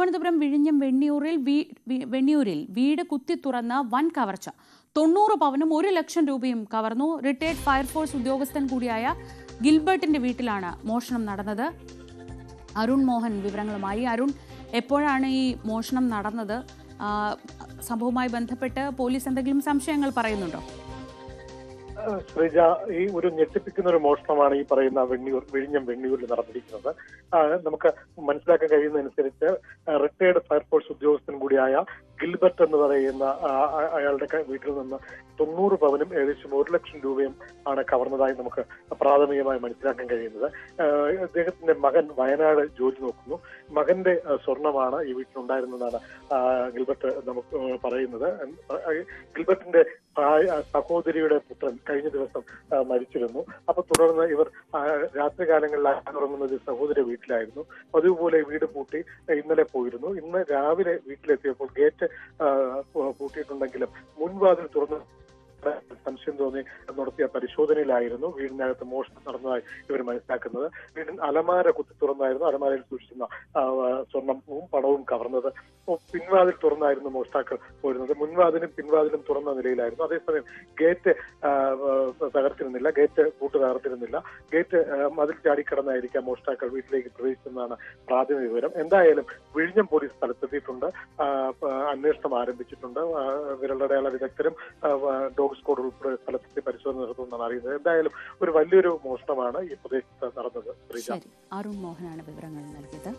തിരുവനന്തപുരം വിഴിഞ്ഞം വെണ്ണിയൂരിൽ വീട് കുത്തി തുറന്ന വൻ കവർച്ച. 90 പവനും 1 ലക്ഷം രൂപയും കവർന്നു. റിട്ടയർഡ് ഫയർഫോഴ്സ് ഉദ്യോഗസ്ഥൻ കൂടിയായ ഗിൽബർട്ടിന്റെ വീട്ടിലാണ് മോഷണം നടന്നത്. അരുൺ മോഹൻ വിവരങ്ങളുമായി. അരുൺ, എപ്പോഴാണ് ഈ മോഷണം നടന്നത്? സംഭവവുമായി ബന്ധപ്പെട്ട് പോലീസ് എന്തെങ്കിലും സംശയങ്ങൾ പറയുന്നുണ്ടോ? ശ്രീജ, ഈ ഒരു ഞെട്ടിപ്പിക്കുന്ന ഒരു മോഷണമാണ് ഈ പറയുന്ന വിഴിഞ്ഞം വെണ്ണിയൂരിൽ നടന്നിരിക്കുന്നത്. നമുക്ക് മനസ്സിലാക്കാൻ കഴിയുന്നതനുസരിച്ച് റിട്ടയർഡ് ഫയർഫോഴ്സ് ഉദ്യോഗസ്ഥൻ കൂടിയായ ഗിൽബർട്ട് എന്ന് പറയുന്ന അയാളുടെ വീട്ടിൽ നിന്ന് 90 പവനും ഏകദേശം 1 ലക്ഷം രൂപയും ആണ് കവർന്നതായി നമുക്ക് പ്രാഥമികമായി മനസ്സിലാക്കാൻ കഴിയുന്നത്. അദ്ദേഹത്തിന്റെ മകൻ വയനാട് ജോലി നോക്കുന്നു. മകന്റെ സ്വർണമാണ് ഈ വീട്ടിലുണ്ടായിരുന്നതാണ് ഗിൽബർട്ട് നമുക്ക് പറയുന്നത്. ഗിൽബർട്ടിന്റെ സഹോദരിയുടെ പുത്രൻ കഴിഞ്ഞ ദിവസം മരിച്ചിരുന്നു. അപ്പൊ തുടർന്ന് ഇവർ രാത്രികാലങ്ങളിൽ ഉറങ്ങുന്നത് സഹോദരി വീട്ടിലായിരുന്നു. അതുപോലെ വീട് പൂട്ടി ഇന്നലെ പോയിരുന്നു. ഇന്ന് രാവിലെ വീട്ടിലെത്തിയപ്പോൾ ഗേറ്റ് പൂട്ടിയിട്ടുണ്ടെങ്കിലും മുൻവാതിൽ തുറന്ന് സംശയം തോന്നി നടത്തിയ പരിശോധനയിലായിരുന്നു വീടിനകത്ത് മോഷണം നടന്നതായി ഇവർ മനസ്സിലാക്കുന്നത്. വീടിന് അലമാര കുത്തി തുറന്നായിരുന്നു അലമാരയിൽ സൂക്ഷിച്ചിരുന്ന സ്വർണവും പണവും കവർന്നത്. പിൻവാതിൽ തുറന്നായിരുന്നു മോഷ്ടാക്കൾ പോരുന്നത്. മുൻവാതിലും പിൻവാതിലും തുറന്ന നിലയിലായിരുന്നു. അതേസമയം ഗേറ്റ് തകർത്തിരുന്നില്ല, ഗേറ്റ് പൂട്ട് തകർത്തിരുന്നില്ല. ഗേറ്റ് മതിൽ ചാടിക്കടന്നായിരിക്കാം മോഷ്ടാക്കൾ വീട്ടിലേക്ക് പ്രവേശിച്ചെന്നാണ് പ്രാഥമിക വിവരം. എന്തായാലും വിഴിഞ്ഞം പോലീസ് സ്ഥലത്തെത്തിയിട്ടുണ്ട്, അന്വേഷണം ആരംഭിച്ചിട്ടുണ്ട്. വിരലടയാള വിദഗ്ധരും ഡോഗ് സ്ക്വാഡ് ഉൾപ്പെടെ സ്ഥലത്തെത്തി പരിശോധന നടത്തുമെന്നാണ് അറിയുന്നത്. എന്തായാലും ഒരു വലിയൊരു മോഷണമാണ് ഈ പ്രദേശത്ത് നടന്നത്. അരുൺ മോഹനാണ് വിവരങ്ങൾ നൽകിയത്.